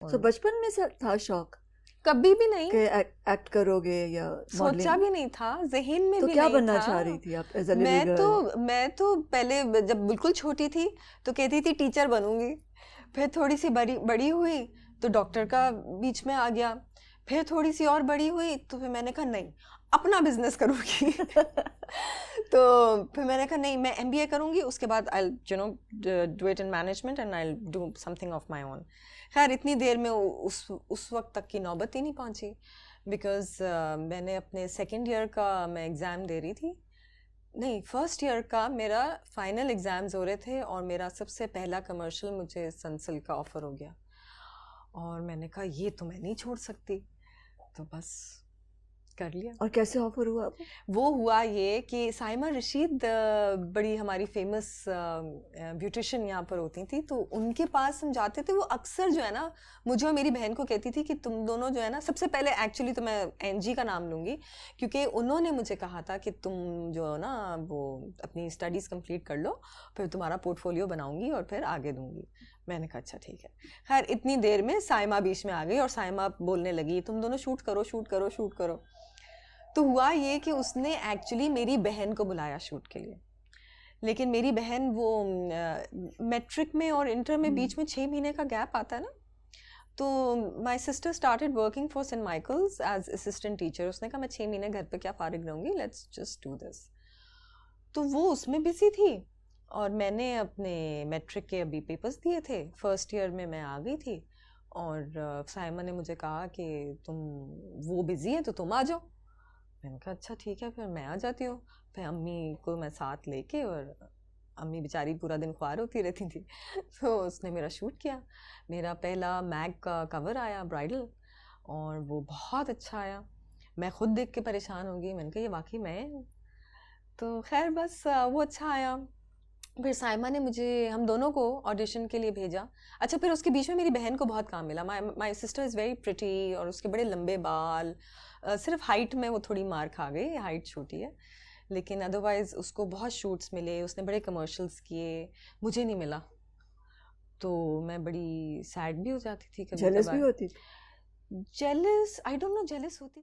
तो बचपन में था शौक कभी भी नहीं कि एक्ट करोगे या सोचा मॉडलिंग? भी नहीं था, ज़हन में तो भी क्या नहीं बनना था। चाह रही थी आप एज अ लिटिल गर्ल? मैं तो पहले जब बिल्कुल छोटी थी तो कहती थी टीचर बनूंगी, फिर थोड़ी सी बड़ी बड़ी हुई तो डॉक्टर का बीच में आ गया, फिर थोड़ी सी और बड़ी हुई तो फिर मैंने कहा नहीं, अपना बिजनेस करूंगी। तो फिर मैंने कहा नहीं, मैं एमबीए करूंगी, उसके बाद I do it in management and I do something of my own. खैर इतनी देर में उस वक्त तक की नौबत ही नहीं पहुंची, बिकॉज मैंने अपने सेकेंड ईयर का मैं एग्ज़ाम दे रही थी, नहीं फर्स्ट ईयर का मेरा फाइनल एग्ज़ाम्स हो रहे थे और मेरा सबसे पहला कमर्शियल मुझे सनसिल्क का ऑफ़र हो गया और मैंने कहा ये तो मैं नहीं छोड़ सकती, तो बस कर लिया। और कैसे ऑफर हुआ आपको? वो हुआ ये कि साइमा रशीद बड़ी हमारी फेमस ब्यूटिशियन यहाँ पर होती थी, तो उनके पास हम जाते थे। वो अक्सर जो है ना मुझे और मेरी बहन को कहती थी कि तुम दोनों जो है ना, सबसे पहले एक्चुअली तो मैं एनजी का नाम लूँगी क्योंकि उन्होंने मुझे कहा था कि तुम जो है ना वो अपनी स्टडीज़ कंप्लीट कर लो, फिर तुम्हारा पोर्टफोलियो बनाऊँगी और फिर आगे दूँगी। मैंने कहा अच्छा ठीक है। खैर इतनी देर में साइमा बीच में आ गई और साइमा बोलने लगी तुम दोनों शूट करो शूट करो शूट करो। तो हुआ ये कि उसने एक्चुअली मेरी बहन को बुलाया शूट के लिए, लेकिन मेरी बहन वो मैट्रिक में और इंटर में बीच में 6 महीने का गैप आता है ना, तो my sister started working for Saint Michael's as assistant teacher. उसने कहा मैं 6 महीने घर पे क्या फारिग रहूँगी, लेट्स जस्ट डू दिस। तो वो उसमें बिजी थी और मैंने अपने मैट्रिक के अभी पेपर्स दिए थे, फर्स्ट ईयर में मैं आ गई थी और साइमा ने मुझे कहा कि तुम वो बिज़ी है तो तुम आ जाओ। मैंने कहा अच्छा ठीक है, फिर मैं आ जाती हूँ। फिर अम्मी को मैं साथ लेके, और अम्मी बेचारी पूरा दिन ख्वार होती रहती थी। तो उसने मेरा शूट किया। मेरा पहला मैग का कवर आया ब्राइडल और वो बहुत अच्छा आया। मैं खुद देख के परेशान हो गई, मैंने कहा ये वाकई मैं हूँ। तो खैर बस वो अच्छा आया। फिर साइमा ने मुझे हम दोनों को ऑडिशन के लिए भेजा। अच्छा फिर उसके बीच में मेरी बहन को बहुत काम मिला। My sister is very pretty और उसके बड़े लंबे बाल, सिर्फ हाइट में वो थोड़ी मार खा गई, हाइट छोटी है, लेकिन अदरवाइज़ उसको बहुत शूट्स मिले, उसने बड़े कमर्शियल्स किए, मुझे नहीं मिला। तो मैं बड़ी सैड भी हो जाती थी कभी जेलस भी कभार। होती थी? Jealous, I don't know jealous होती